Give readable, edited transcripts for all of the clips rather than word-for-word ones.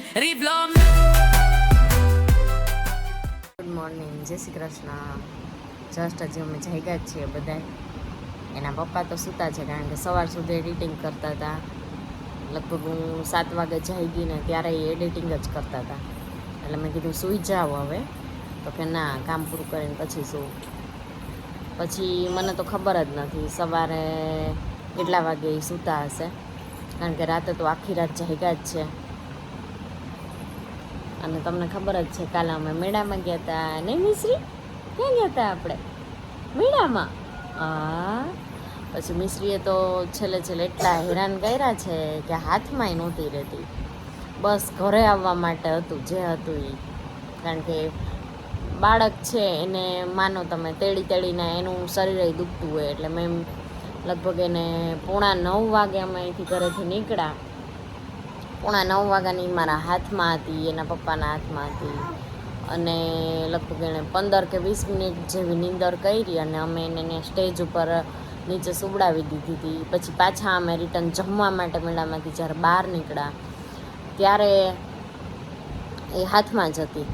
Good morning, જય Shri Krishna. Just હજી અમે જાગ્યા જ છીએ બધા. એના પપ્પા તો સૂતા છે, કારણ કે સવાર સુધી એડિટિંગ કરતા હતા. લગભગ હું 7 વાગે જાગી ને ત્યારે એ એડિટિંગ જ કરતા હતા. એટલે મેં કીધું સૂઈ જાઓ હવે. તો કે ના, કામ પૂરું કરીને પછી શું. પછી મને તો ખબર જ નથી સવારે કેટલા વાગે એ સૂતા હશે, કારણ કે રાતે તો આખી રાત જાગ્યા જ છે. અને તમને ખબર જ છે, કાલે અમે મેળામાં ગયા હતા નહીં મિશ્રી? ક્યાં ગયા હતા આપણે? મેળામાં. હા, પછી મિશ્રીએ તો છેલ્લે એટલા હેરાન કર્યા છે કે હાથમાંય નહોતી રહેતી. બસ ઘરે આવવા માટે હતું જે હતું એ. કારણ કે બાળક છે એને માનો તમે તેડીને એનું શરીર દુખતું હોય. એટલે મેં લગભગ એને 8:45 વાગે અમે અહીંથી ઘરેથી નીકળ્યા. 8:45 વાગ્યાની મારા હાથમાં હતી, એના પપ્પાના હાથમાં હતી. અને લગભગ એણે 15 કે 20 મિનિટ જેવી નીંદર કરી અને અમે એને સ્ટેજ ઉપર નીચે સુવડાવી દીધી હતી. પછી પાછા અમે રિટર્ન જમવા માટે મેળામાંથી જ્યારે બહાર નીકળ્યા ત્યારે એ હાથમાં જ હતી.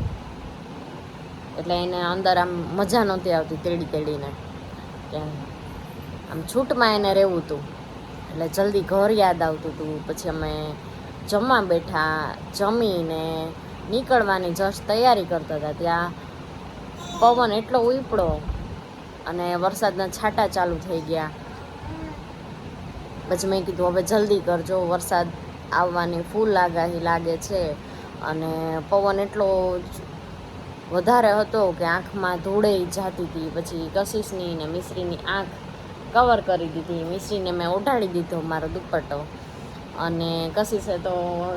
એટલે એને અંદર આમ મજા નહોતી આવતી તેડીને, કે આમ છૂટમાં એને રહેવું હતું. એટલે જલ્દી ઘર યાદ આવતું હતું. પછી અમે જમવા બેઠા, જમીને નીકળવાની જસ્ટ તૈયારી કરતા હતા ત્યાં પવન એટલો ઉપડો અને વરસાદના છાંટા ચાલુ થઈ ગયા. પછી મેં કીધું હવે જલ્દી કરજો, વરસાદ આવવાની ફૂલ આગાહી લાગે છે. અને પવન એટલો વધારે હતો કે આંખમાં ધૂળે જાતી હતી. પછી કશિશની ને મિશ્રીની આંખ કવર કરી દીધી. મિશ્રીને મેં ઓઢાડી દીધો મારો દુપટ્ટો, અને કશિશે તો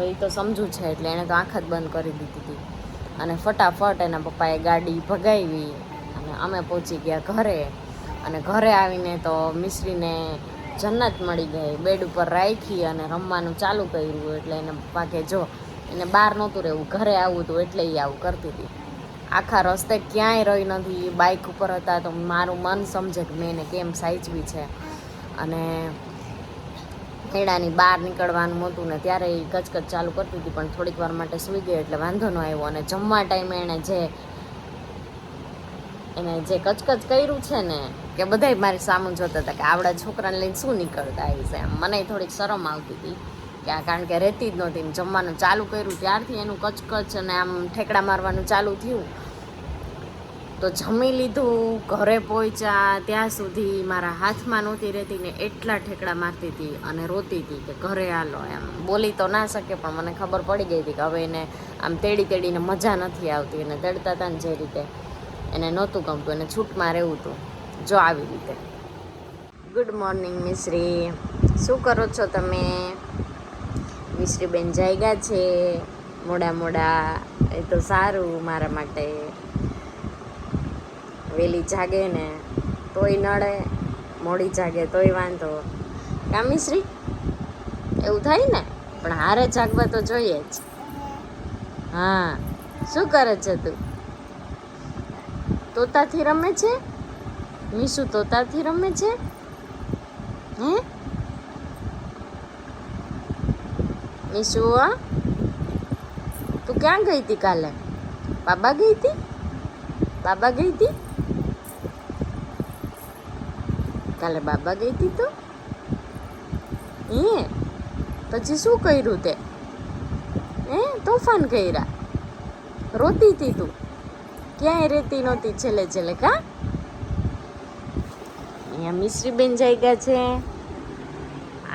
એ તો સમજુ છે એટલે એણે તો આંખ જ બંધ કરી દીધી હતી. અને ફટાફટ એના પપ્પાએ ગાડી ભગાવી અને અમે પહોંચી ગયા ઘરે. અને ઘરે આવીને તો મિશ્રીને જન્નત મળી ગઈ. બેડ ઉપર રાખી અને રમવાનું ચાલુ કર્યું. એટલે એને પપ્પા કે જો એને બહાર નહોતું રહેવું, ઘરે આવવું હતું, એટલે એ આવું કરતી હતી. આખા રસ્તે ક્યાંય રહી નથી. બાઇક ઉપર હતા તો મારું મન સમજે કે મેં એને કેમ સાચવી છે. અને મેળાની બહાર નીકળવાનું હતું ને ત્યારે એ કચકચ ચાલુ કરતી હતી, પણ થોડીક વાર માટે સૂઈ ગઈ એટલે વાંધો ન આવ્યો. અને જમવા ટાઈમે એને જે કચકચ કર્યું છે ને, કે બધાય મારી સામું જોતા હતા કે આવડા છોકરાને લઈને શું નીકળતા આવી છે. એમ મને થોડીક શરમ આવતી હતી કે કારણ કે રહેતી જ નહોતી. જમવાનું ચાલુ કર્યું ત્યારથી એનું કચકચ અને આમ ઠેકડા મારવાનું ચાલુ થયું. તો જમી લીધું, ઘરે પહોંચ્યા ત્યાં સુધી મારા હાથમાં નહોતી રહેતી ને એટલા ઠેકડા મારતી હતી અને રોતી હતી કે ઘરે હાલો. એમ બોલી તો ના શકે, પણ મને ખબર પડી ગઈ હતી કે હવે એને આમ તેડીને મજા નથી આવતી. એને તેડતા હતા ને જે રીતે એને નહોતું ગમતું, એને છૂટમાં રહેવું હતું. જો આવી રીતે. ગુડ મોર્નિંગ મિશ્રી, શું કરો છો તમે? મિશ્રીબેન જાગ્યા છે મોડા. એ તો સારું મારા માટે. વહેલી જાગે ને તોય નડે, મોડી જાગે તોય વાંધો. કા મિશ્રી? એવું થાય ને, પણ હારે જાગવા તો જોઈએ જ. હા, શું કરે છે તું? તોતાથી રમે છે? મીશુ તોતાથી રમે છે? હે મીશુ, તું ક્યાં ગઈ હતી કાલે? બાબા ગઈ હતી? કાલે બાબા ગઈ હતી તો પછી શું કર્યું તે? તોફાન કર્યા, રોતી હતી તું? ક્યાંય રહેતી નહોતી છેલ્લે કા? અહીંયા મિશ્રીબેન જાગ્યા છે,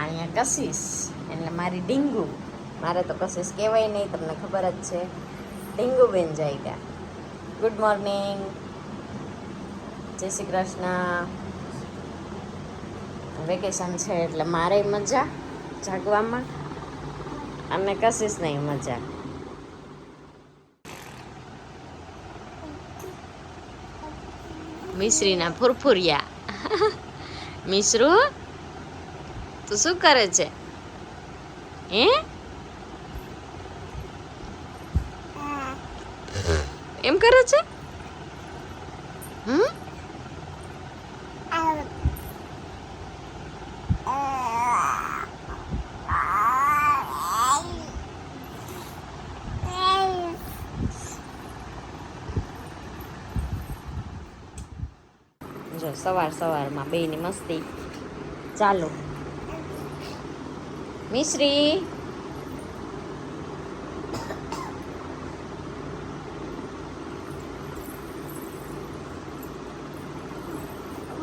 અહીંયા કશિશ એટલે મારી ડીંગુ. મારે તો કશિશ કહેવાય નહીં, તમને ખબર જ છે. ડીંગુબેન જાગ્યા. ગુડ મોર્નિંગ, જય શ્રી કૃષ્ણ. વેકેશન છે એટલે મારે મજા જાગવામાં અને કશિશ નહીં મજા. મિશ્રીના ફુરફુરિયા. મિશ્રુ, તું શું કરે છે? એમ કરે છે? સવારમાં બેયની મસ્તી ચાલો. મિશ્રી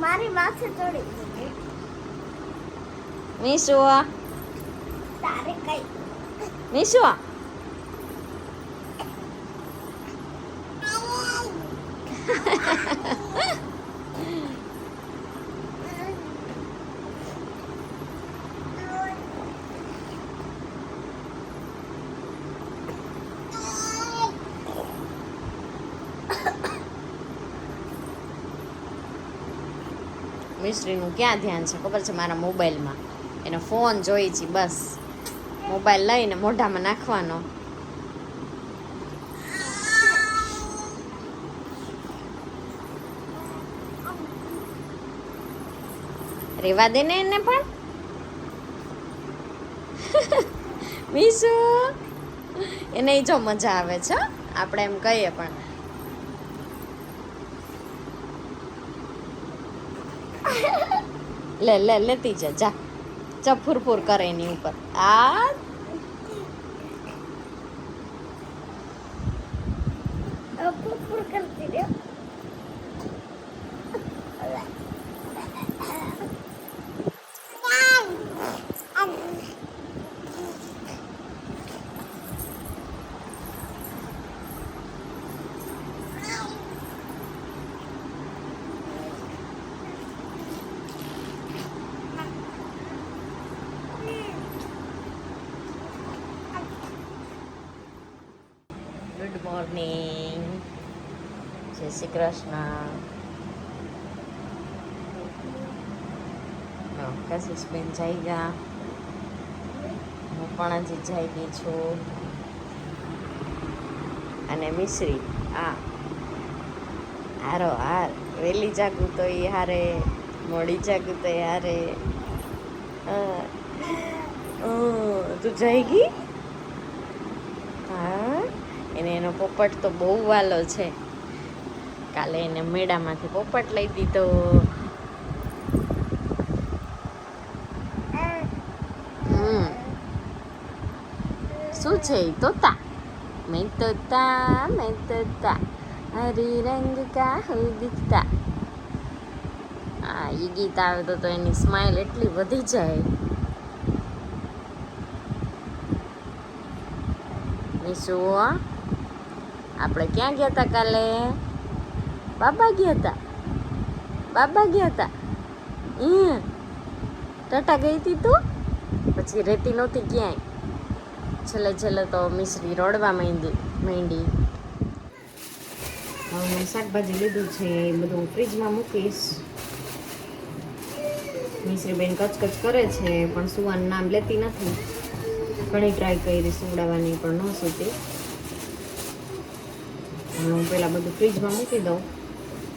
મારી માથે ચડી મીશુ તારે કઈ મીશુ મિશ્રીનું ક્યાં ધ્યાન છે ખબર છે? મારા મોબાઈલમાં. એનો ફોન જોઈ છે બસ. મોબાઈલ લઈને મોઢામાં નાખવાનો. રેવા દે ને એને પણ. મીશુ એને જો મજા આવે છે, આપણે એમ કહીએ પણ લેતી જા ફૂરફૂર કરે એની ઉપર. આ ફૂફૂર કરતી રહ્યો. ગુડ મોર્નિંગ, જય શ્રી કૃષ્ણ. કશિશબેન જઈ ગયા, હું પણ હજી જઈ ગઈ છું. અને મિશ્રી હારો હાર, વહેલી જાગું તો એ હારે, મોડી જાગું તો એ હારે. તું જઈ ગઈ? હા, એને એનો પોપટ તો બહુ વાલો છે. કાલે એને મેળામાંથી પોપટ લઈ દીધો. શું છે એ તોતા? મેં તોતા હરી રંગ કા હું દિખતા. એ ગીત આવે તો એની સ્માઇલ એટલી વધી જાય. મીશુ આપણે ક્યાં ગયા હતા કાલે? બાબા ગયા હતા. ટાટા ગઈ હતી તું? પછી રહેતી નહોતી ક્યાંય. છેલ્લે તો મિશ્રી રડવા માંડી. હવે મેં શાકભાજી લીધું છે, બધું ફ્રીજમાં મૂકીશ. મિશ્રી બેન કચકચ કરે છે પણ સુવાનું નામ લેતી નથી. ઘણી ટ્રાય કરી સુવડાવવાની પણ ન સૂતી. હું પહેલાં બધું ફ્રીજમાં મૂકી દઉં,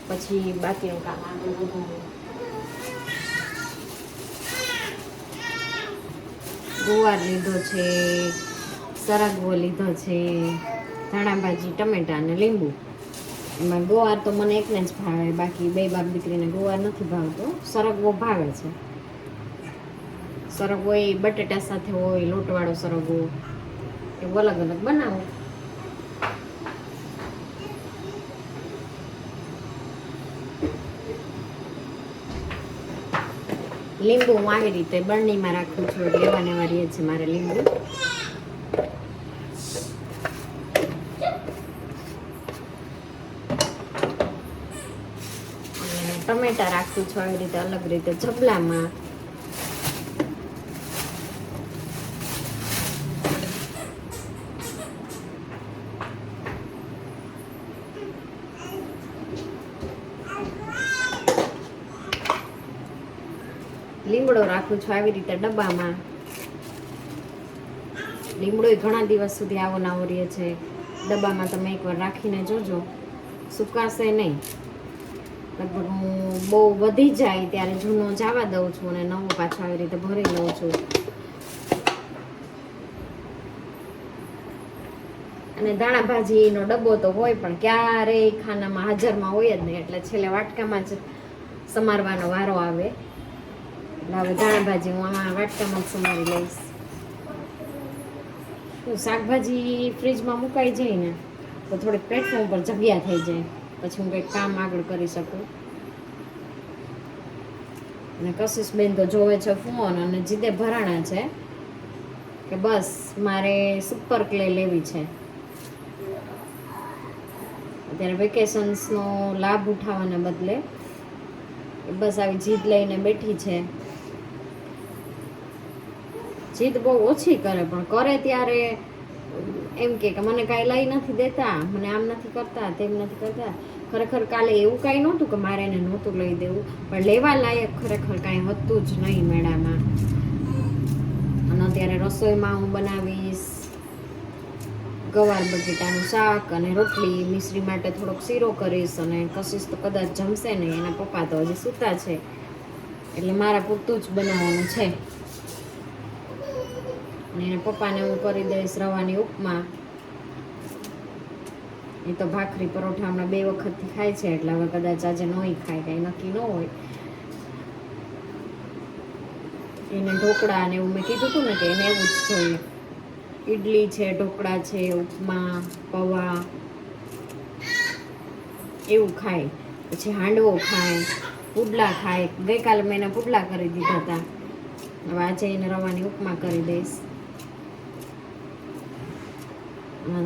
પછી બાકીનું કામ આગળ વધારું. ગુવાર લીધો છે, સરગવો લીધો છે, ધાણાભાજી, ટમેટા અને લીંબુ. એમાં ગુવાર તો મને એકને જ ભાવે, બાકી બે બાપ દીકરીને ગુવાર નથી ભાવતો. સરગવો ભાવે છે. સરગવો એ બટેટા સાથે હોય, લોટવાળો સરગવો, એવું અલગ અલગ બનાવો. લીંબુ હું આવી રીતે બરણીમાં રાખું છું, એટલે લેવાને વાળી છે મારે લીંબુ. ટમેટા રાખું છું આવી રીતે અલગ રીતે જબલામાં. લીમડો રાખું છું આવી રીતે ડબ્બામાં. લીમડો ઘણા દિવસ સુધી આવો નાવો રહે છે. ડબ્બામાં તમે એકવાર રાખીને જોજો, સુકાશે નહીં. લગભગ હું બહુ વધી જાય ત્યારે જૂનો જવા દઉં છું અને નવો પાછો આવી રીતે ભરી લઉં છું. અને ધાણાભાજીનો ડબ્બો તો હોય પણ ક્યારેય ખાનામાં હાજરમાં હોય જ નહીં, એટલે છેલ્લે વાટકામાં જ સમારવાનો વારો આવે. એટલે હવે ધાણા ભાજી હું આમાં વાટકામાં જ સમારી લઈશ. તો શાકભાજી ફ્રીજમાં મુકાઈ જાય ને તો થોડીક પ્લેટફોર્મ પર જગ્યા થઈ જાય, પછી હું કંઈક કામ આગળ કરી શકું. અને કશિશબેન તો જોવે છે ફોન, અને જીદે ભરાણા છે કે બસ મારે સુપર ક્લે લેવી છે. અત્યારે વેકેશન્સનો લાભ ઉઠાવવાના બદલે બસ આવી જીદ લઈને બેઠી છે. જીદ બહુ ઓછી કરે, પણ કરે ત્યારે એમ કે મને કાંઈ લઈ નથી દેતા, મને આમ નથી કરતા, તેમ નથી કરતા. ખરેખર કાલે એવું કાંઈ નહોતું કે મારે એને નહોતું લઈ દેવું, પણ લેવા લાયક ખરેખર કાંઈ હતું જ નહીં મેળામાં. અને અત્યારે રસોઈમાં હું બનાવીશ ગવાર બટેટાનું શાક અને રોટલી. મિશ્રી માટે થોડોક શીરો કરીશ, અને કશિશ તો કદાચ જમશે નહીં, એના પપ્પા તો હજી સૂતા છે, એટલે મારા પૂરતું જ બનાવવાનું છે. અને એના પપ્પાને હું કરી દઈશ રવાની ઉપમા. એ તો ભાખરી પરોઠા હમણાં 2 વખતથી ખાય છે, એટલે હવે કદાચ આજે નહીં ખાય, કાંઈ નક્કી ન હોય. એને ઢોકળા ને એવું મેં કીધું હતું ને કે એને એવું જ જોઈએ. ઈડલી છે, ઢોકળા છે, ઉપમા, પૌવા એવું ખાય. પછી હાંડવો ખાય, પુડલા ખાય. ગઈકાલે મેં એને પુડલા કરી દીધા હતા, હવે આજે એને રવાની ઉપમા કરી દઈશ.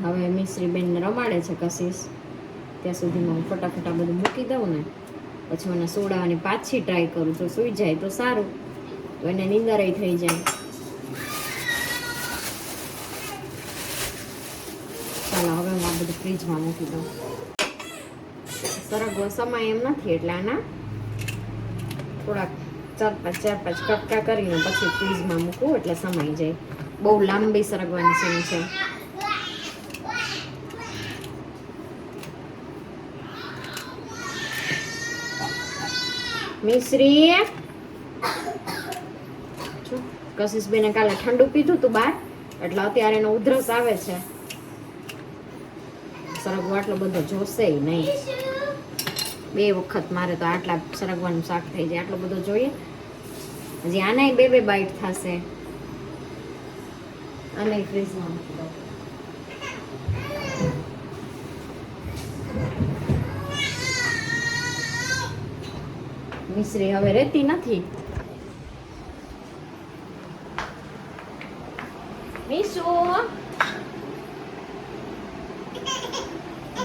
હવે મિશ્રી બેનને રમાડે છે કશિશ, ત્યાં સુધીમાં હું ફટાફટ બધું મૂકી દઉં ને પછી મને સોડાવાની પાછી ટ્રાય કરું. જો સૂઈ જાય તો સારું, તો એને નીંદરય થઈ જાય. ચાલો હવે હું આ બધું ફ્રીજમાં મૂકી દઉં. સરગવો સમય એમ નથી, એટલે આના થોડાક 4-5 કટકા કરીને પછી ફ્રીજમાં મૂકવું એટલે સમાઈ જાય. બહુ લાંબી સરગવાની સીમ છે. મિશ્રી કશિશબેને કાલે ઠંડુ પીધું તું બહાર, એટલે અત્યારે એનો ઉધરસ આવે છે. સરગવો આટલો બધો જોશે નહીં. 2 વખત મારે તો આટલા સરગવાનું શાક થઈ જાય, આટલો બધો જોઈએ. હજી આનાય 2 બાઈટ થશે. અને ફ્રીજમાં મૂકી દઉં. મિશ્રી હવે રહેતી નથી.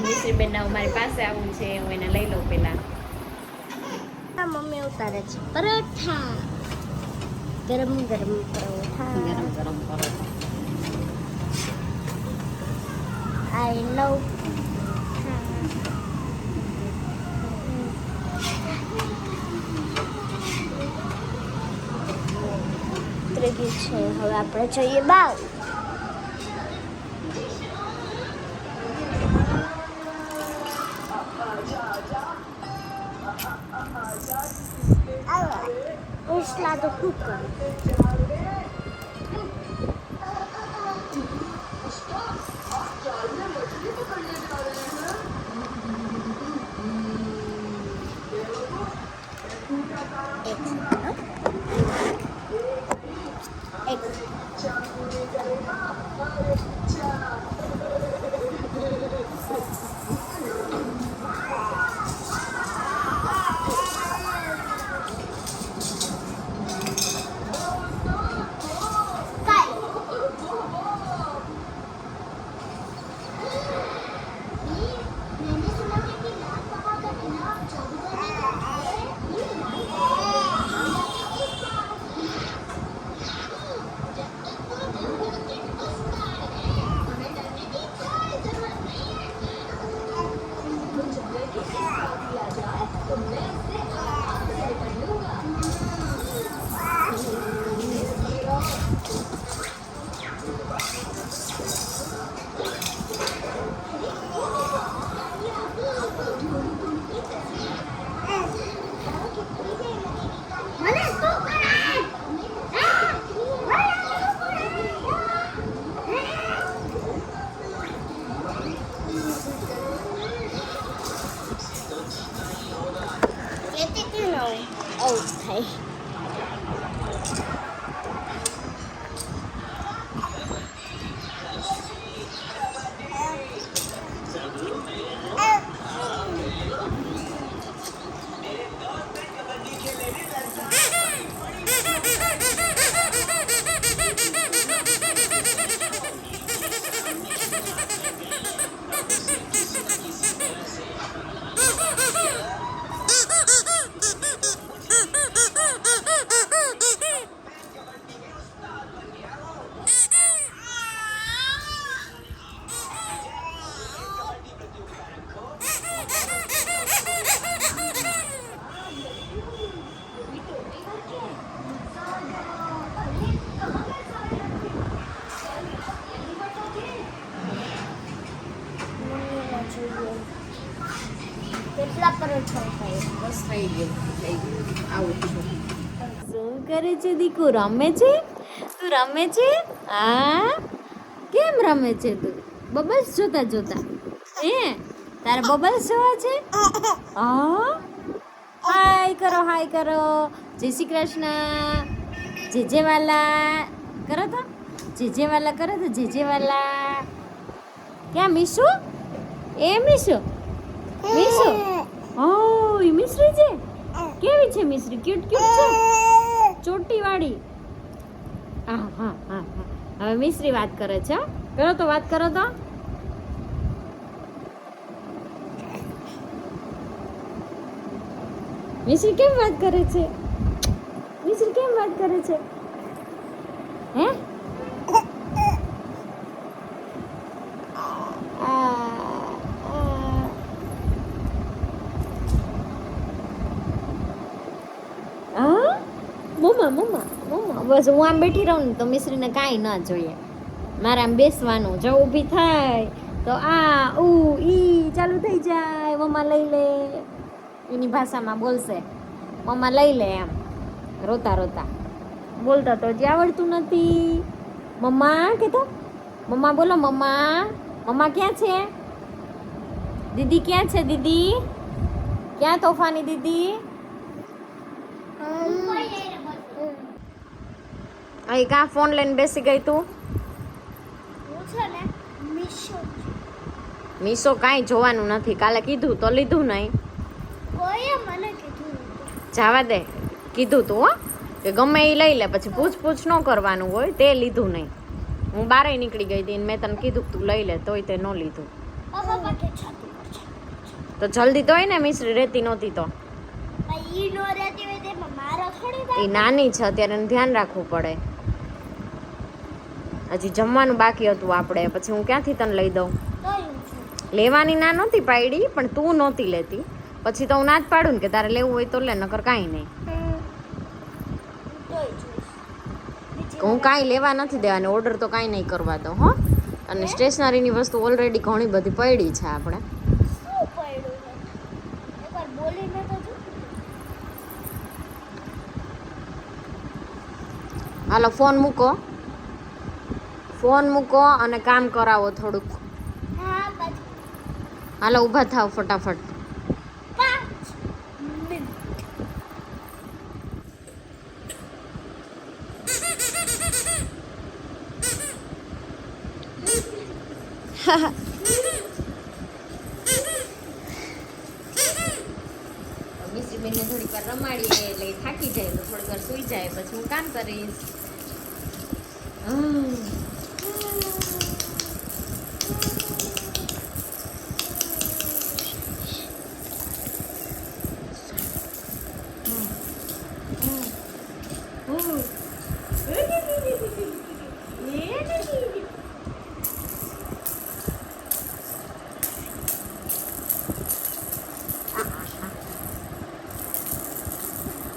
મિશ્રી બેન મારી પાસે આવું છે, હું એને લઈ લઉં પેલા. મમ્મી ઉતારે છે પરોઠા, ગરમ ગરમ પરોઠા. ગરમ ગરમ પરોઠા. આઈ લવ. ઉતરી ગયું છે, હવે આપણે જોઈએ બાવ. ઉસલા તો ખૂબ કરે. બસ થઈ ગયું આવું છું. શું કરે છે દીકુ? રમે છે? તું રમે છે? હા કેમ રમે છે તું? બબલ્સ જોતા જોતા હે? તારે બબલ્સ જોવા છે? હા હાય કરો, હાય કરો, જય શ્રી કૃષ્ણ, જેજેવાલા કરો તો, જેજેવાલા કરો તો, જેજેવાલા. ક્યાં મીશુ? એ મીશુ, મીશુ. ઓ એ મિશ્રી છે. કેવી છે મિશ્રી? ક્યુટ ક્યુટ છે, ચોટી વાળી. હા હા હા હા. હવે મિશ્રી વાત કરે છે. કરો તો, વાત કરો તો. મિશ્રી કેમ વાત કરે છે? મિશ્રી કેમ વાત કરે છે? હે? મમ્મા મમ્મા મમ્મા. બસ હું આમ બેઠી રહું ને તો મિશ્રીને કાંઈ ના જોઈએ. મારે આમ બેસવાનું. જો ઊભી થાય તો આ ઈ ચાલુ થઈ જાય. મમ્મા લઈ લે એની ભાષામાં બોલશે. મમ્મા લઈ લે એમ રોતા રોતા. બોલતા તો હજી આવડતું નથી. મમ્મા કહેતો, મમ્મા બોલો. મમ્મા મમ્મા ક્યાં છે? દીદી ક્યાં છે? દીદી ક્યાં? તોફાની દીદી અહીં કાં ફોન લઈને બેસી ગઈ તું? મીશો કાંઈ જોવાનું નથી. કાલે કીધું તો લીધું નહીં. જવા દે, કીધું તું હો કે ગમે એ લઈ લે, પછી પૂછ ન કરવાનું હોય. તે લીધું નહીં. હું બારે નીકળી ગઈ હતી મેં તને કીધું તું લઈ લે, તોય તે ન લીધું. તો જલ્દી તો હોય ને, મિશ્રી રહેતી નહોતી તો. એ નાની છે અત્યારે, એને ધ્યાન રાખવું પડે. હજી જમવાનું બાકી હતું આપણે, પછી હું ક્યાંથી તને લઈ દઉં? લેવાની ના નહોતી પાડી, પણ તું નહોતી લેતી. પછી તો હું ના જ પાડું ને કે તારે લેવું હોય તો લે, નકર કાંઈ નહીં. હું કાંઈ લેવા નથી દેવાની, ઓર્ડર તો કાંઈ નહીં કરવા દો હો. અને સ્ટેશનરીની વસ્તુ ઓલરેડી ઘણી બધી પડી છે આપણે. હાલો ફોન મૂકો, ફોન મૂકો અને કામ કરાવો થોડુંક. હાલો ઊભા થાવ ફટાફટ. મિશ્રી બેનને થોડીક વાર રમાડીએ એટલે થાકી જાય તો થોડીક વાર સુઈ જાય, પછી હું કામ કરીશ.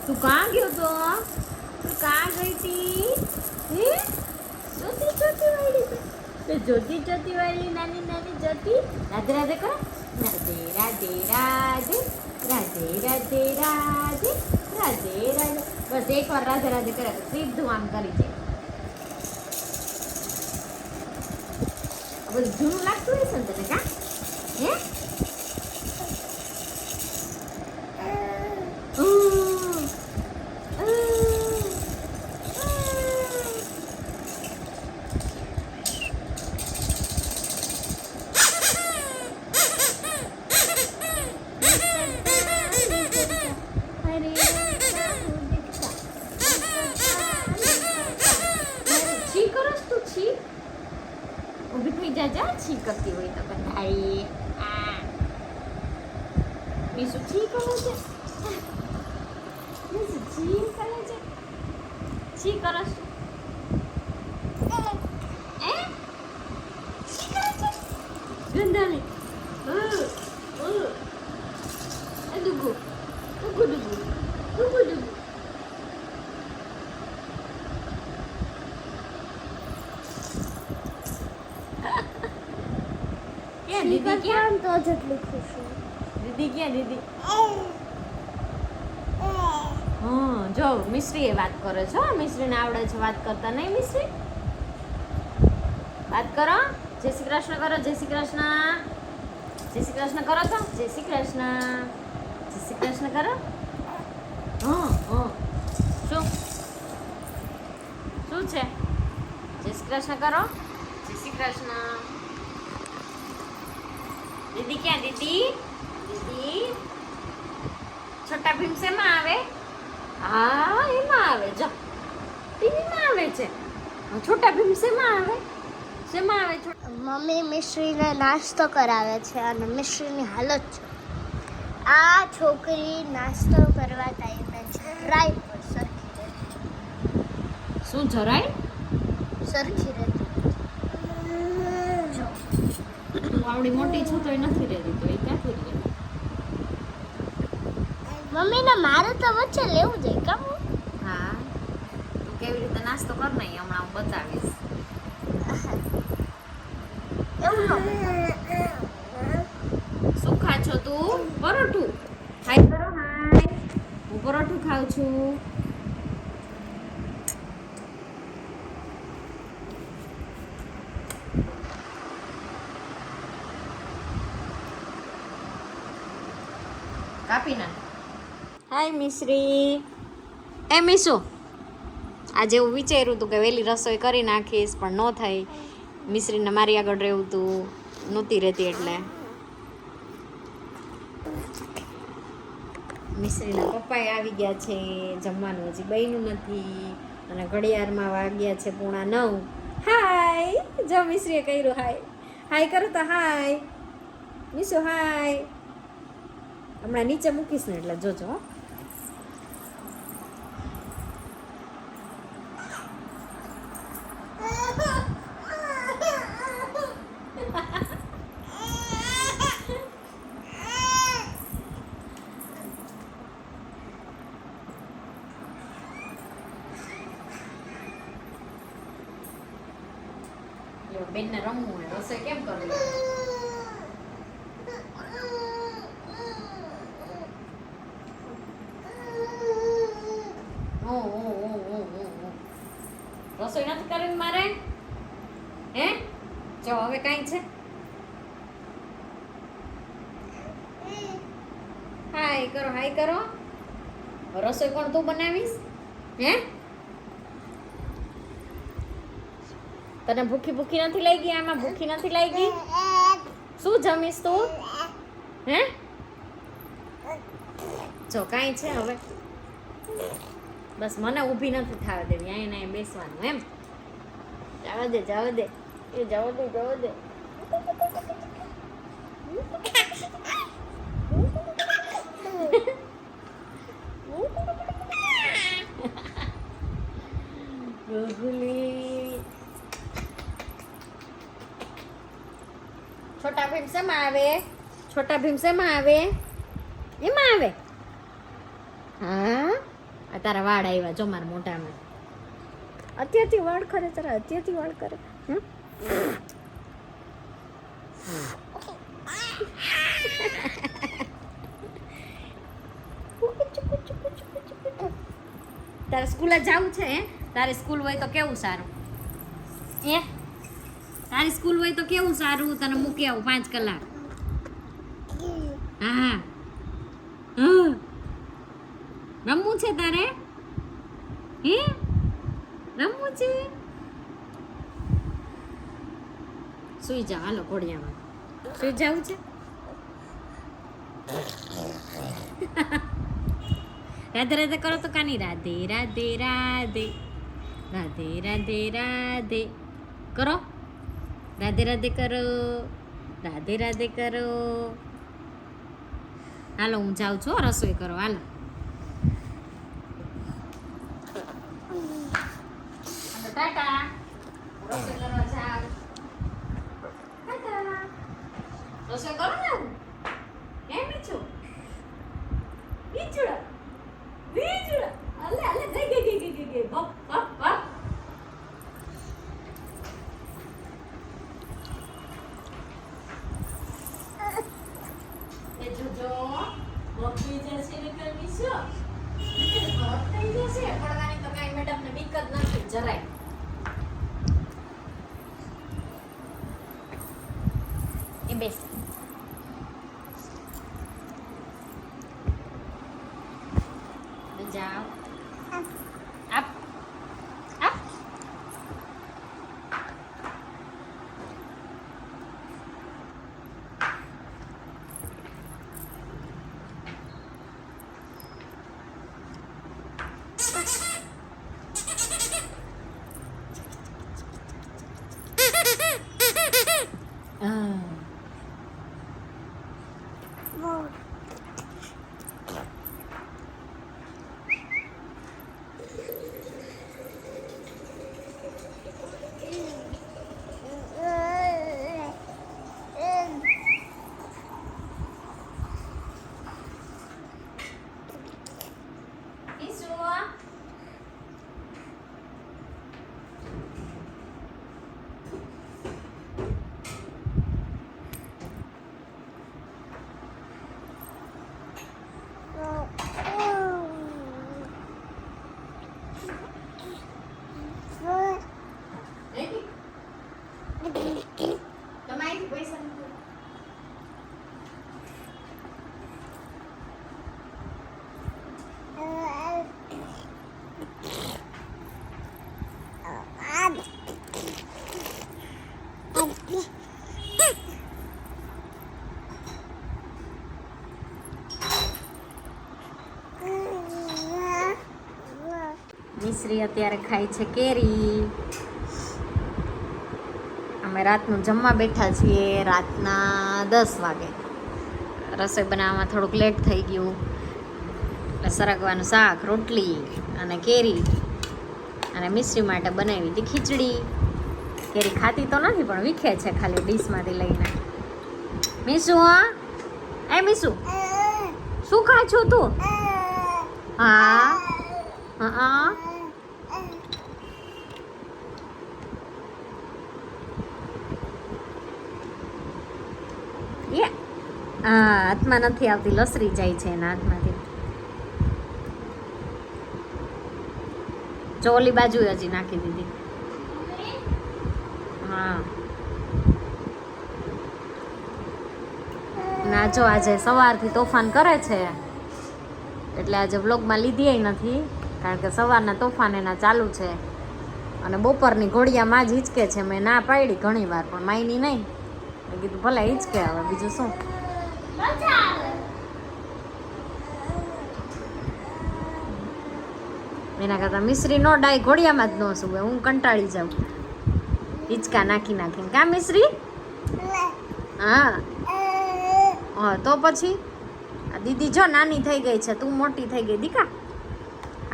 તું કાં ગયો તો? તું કાં ગઈ હતી? હે? જોતી જોતી વાળી તો જોતી જોતી વાળી નાની નાની જોતી. રાધે રાધે કરો. રાધે રાધે રાધે રાધે રાધે રાધે રાધે રાધે. બસ એકવાર રાધે રાધે કરે તો સીધું આમ કરી જાય. બધું જૂનું લાગતું હશે ને તને કાં? હે? ઊભી થઈ જા, છી કરતી હોય તો બધાય. મીશુ છી કરે છે, મીશુ છી કરે છે, છી કરસ એ છી કરે છે ગંદાલી. ડુગુ ડુગુ ડુગુ ડુગુ ડુગુ. દીદી ક્યાં? તો જેટલી ખુશ દીદી ક્યાં દીદી? હા જો મિશ્રીએ વાત કરે છે. મિશ્રીને આવડે છે વાત કરતા, નહીં મિશ્રી? વાત કરો. જય શ્રી કૃષ્ણ કરો. જય શ્રી કૃષ્ણ. જય શ્રી કૃષ્ણ કરો તો. જય શ્રી કૃષ્ણ. જય શ્રી કૃષ્ણ કરો. હા શું શું છે? જય શ્રી કૃષ્ણ કરો. જય શ્રી કૃષ્ણ. દીદી ક્યાં દીદી? દીદી છોટા ભીમ શેમાં આવે? હા એમાં આવે. જો ટીવીમાં આવે છે. છોટા ભીમ શેમાં આવે? શેમાં આવે? મમ્મી મિશ્રીને નાસ્તો કરાવે છે અને મિશ્રીની હાલત છે. આ છોકરી નાસ્તો કરવા ટાઈમે જરાય પણ સરખી રહેતી. શું જરાય સરખી રહેતી જો. આવડી મોટી છું તો એ નથી રહેતી, તો એ ક્યાંથી રહે? મમ્મીને મારે તો વચ્ચે લેવું જોઈએ કામ. હા તું કેવી રીતે નાસ્તો કર નહીં, હમણાં હું બતાવીશ. એવું ન શું ખા છો તું? પરોઠું. હાય કરો. હાય, હું પરોઠું ખાઉં છું. કાપી ના. હાય મિશ્રી. એ મીસુ, આજે એવું વિચાર્યું હતું કે વહેલી રસોઈ કરી નાખીશ, પણ ન થઈ. મિશ્રીને મારી આગળ રહેવું હતું, નહોતી રહેતી એટલે. મિશ્રીના પપ્પાએ આવી ગયા છે. જમવાનું હજી બન્યું નથી અને ઘડિયાળમાં વાગ્યા છે 9:30. હાય, જો મિશ્રીએ કર્યું હાય. હાય કરો તો હાય. મિશુ હાય. હમણાં નીચે મૂકીશ ને એટલે જોજો. હો બેનને રમવું ને રસોઈ કેમ કરવી? રસોઈ નથી કરવી મારે? હે જો હવે કાંઈ છે? હાય કરો. હાય કરો. રસોઈ કોણ તું બનાવીશ? હે તને ભૂખી નથી લાગી? આમાં ભૂખી નથી લાગી? શું જમીશ તું? હે જો કાંઈ છે હવે? બસ મને ઊભી નથી થવા દેવી, અહીંયા બેસવાનું એમ. જવા દે એ જવા દે. ગોગુલી છોટા ભીમ શેમાં આવે? છોટા ભીમ શેમાં આવે? એમાં આવે. હા આ તારા વાળ આવ્યા જો મારા મોઢામાં. અત્યારથી વાળ કરે તારા, અત્યારથી વાળ કરે. તારે સ્કૂલે જવું છે? હે તારે સ્કૂલ હોય તો કેવું સારું. હે તારી સ્કૂલ હોય તો કેવું સારું, તને મૂકી આવું 5 કલાક. હા રમવું છે તારે? હે રમવું છે? સુઈ જા. હાલો ઘોડિયામાં સુઈ જવું છે. રાધે રાધે કરો તો કાની. રાધે રાધે રાધે કરો. રાધે રાધે કરો. રાધે રાધે કરો. હાલો હું જાઉં છું રસોઈ કરો. હાલો ટાટા. રસોઈ કરવા જાવ. ટાટા. રસોઈ કરો ને હું. કેમ છું? બીજુડા. અલે ગઈ. બપ. એ જોજો જરાય. એ બેસ. જાઓ. આપ. આપ. મિશ્રી અત્યારે ખાય છે કેરી. અમે રાતનું જમવા બેઠા છીએ રાતના 10 વાગે. રસોઈ બનાવવામાં થોડુંક લેટ થઈ ગયું એટલે સરગવાનું શાક, રોટલી અને કેરી અને મિશ્રી માટે બનાવી હતી ખીચડી. કેરી ખાતી તો નથી પણ વીખે છે ખાલી ડીશમાંથી લઈને. મીસુ, હા એ મીસુ શું ખાય છો તું? હા હા હાથમાં નથી આવતી, લસરી જાય છે એના હાથમાંથી. ચોલી બાજુ હજી નાખી દીધી. હા ના જો આજે સવારથી તોફાન કરે છે એટલે આજે વ્લોગમાં લીધી નથી કારણ કે સવારના તોફાન એના ચાલુ છે અને બપોરની ઘોડિયામાં જ હિંચકે છે. મેં ના પાડી ઘણી વાર પણ માયની નહીં. મેં કીધું ભલે હિંચકે, હવે બીજું શું. એના કરતાં મિશ્રી નો ડાય ઘોડિયામાં જ ન સુવે, હું કંટાળી જાઉં હિંચકા નાખી નાખીને. કા મિશ્રી? હા હા તો પછી આ દીદી જો નાની થઈ ગઈ છે, તું મોટી થઈ ગઈ દીકા.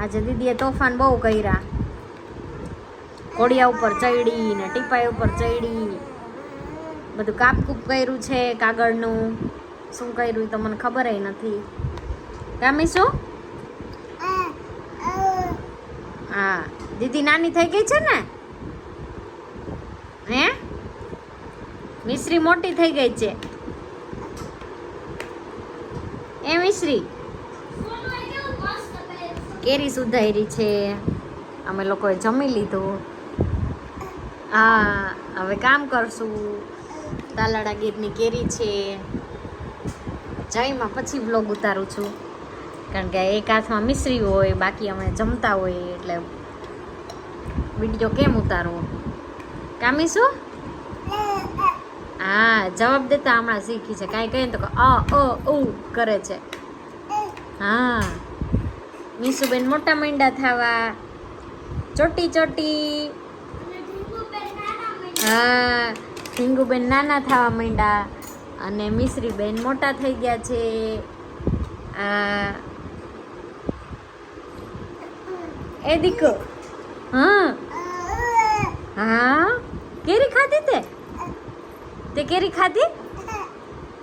આજે દીદીએ તોફાન બહુ કર્યા. ઘોડિયા ઉપર ચડી ને ટીપાઈ ઉપર ચડી, બધું કાપકૂપ કર્યું છે કાગળનું. શું કર્યું તો મને ખબર નથી. કામી શું? હા દીદી નાની થઈ ગઈ છે ને? હે મિશ્રી મોટી થઈ ગઈ છે એ મિશ્રી. કેરી સુધારી છે, અમે લોકોએ જમી લીધું. હા હવે કામ કરશું. તાલાડા ગીરની કેરી છે. જઈમાં પછી વ્લોગ ઉતારું છું કારણ કે એક હાથમાં મિશ્રી હોય, બાકી અમે જમતા હોય એટલે વિડીયો કેમ ઉતારવો. કામી શું? હા જવાબ દેતા હમણાં શીખી છે. કાંઈ કહીએ તો કરે છે. હા મીસુબેન મોટા માંડા થવા, ચોટી ચોટી. હા ઢીંગુબેન નાના થવા માંડ્યા અને મિશ્રીબેન મોટા થઈ ગયા છે. એ દીકો. હા હા કેરી ખાધી તે કેરી ખાધી?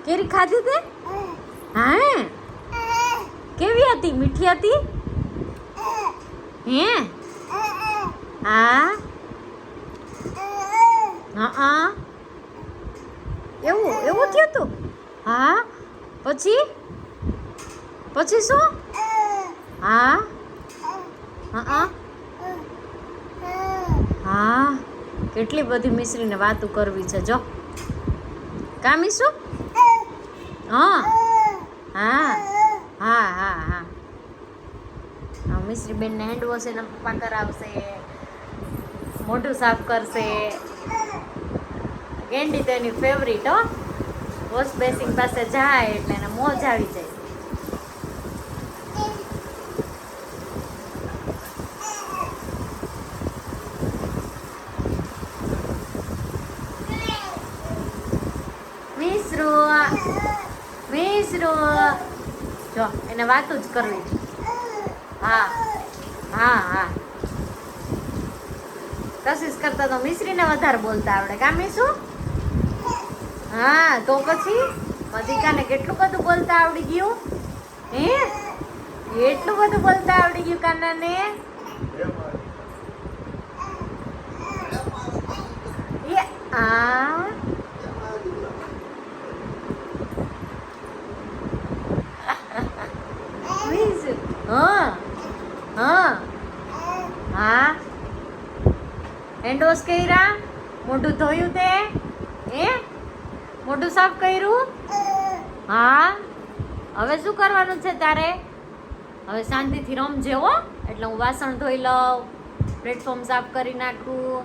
કેરી ખાધી તે? હા કેવી હતી? મીઠી હતી? હે હા હા એવું એવું થયું તું? હા પછી પછી શું? હા હા કેટલી બધી મિશ્રીને વાતું કરવી છે જો. કા મીસુ? હા હા હા હા હા. મિશ્રી બેનને હેન્ડ વોશ એના પપ્પા કરાવશે, મોઢું સાફ કરશે. કેન્ડી તો એની ફેવરિટ હો. વોશ બેસિંગ પાસે જાય એટલે એને મોજ આવી જાય. મિશ્રુ જો એને વાતું જ કરવી. હા હા હા. કશિશ કરતા તો મિશ્રીને વધારે બોલતા આવડે કા મીસુ? હા તો પછી મધિકાને કેટલું બધું બોલતા આવડી ગયું હે? એટલું બધું બોલતા આવડી ગયું કાનાને. આ મીસુ હા હા હા. હેન્ડ વોશ કર્યા? મોઢું ધોયું તે? હે? મોઢું સાફ કર્યું? હા. હવે શું કરવાનું છે તારે? હવે શાંતિથી રમજે હો. એટલે હું વાસણ ધોઈ લઉં, પ્લેટફોર્મ સાફ કરી નાખું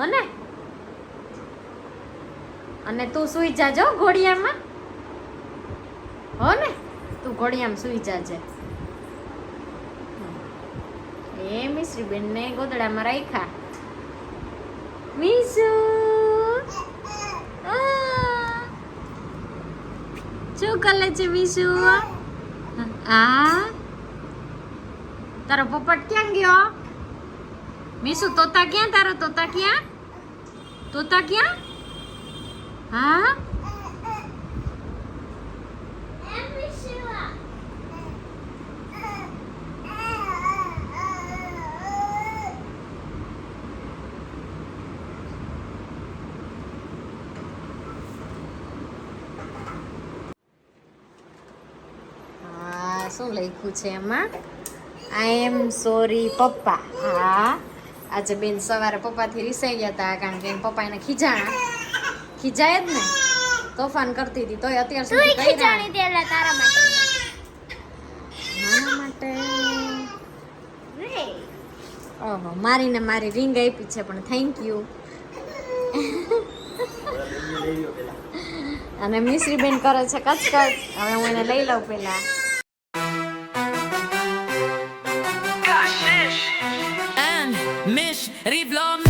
હને. અને તું સૂઈ જાજો ઘોડિયામાં હો ને. તું ઘોડિયામાં સૂઈ જાજે. એ મિશ્રી બેનને ગોદડામાં રાખ્યા. મીસુ શું કરે છે મીસુ? આ તારો પોપટ ક્યાં ગયો? મીસુ તોતા ક્યાં? તારો તોતા ક્યાં? તોતા ક્યાં? હા શું લખ્યું છે એમાં? આઈ એમ સોરી પપ્પા. હા આજે બેન સવારે પપ્પાથી રિસાઈ ગયા હતા કારણ કે પપ્પા એને ખીજાય જ ને, તોફાન કરતી હતી તોય અત્યાર સુધી ખીજાણી દેલા તારા માટે. મારા માટે ઓહો મારીને મારી રિંગ આપી છે પણ થેન્ક યુ. અને મિશ્રી બેન કરે છે કચકચ. હવે હું એને લઈ લઉં પેલા. En Mish Rivlom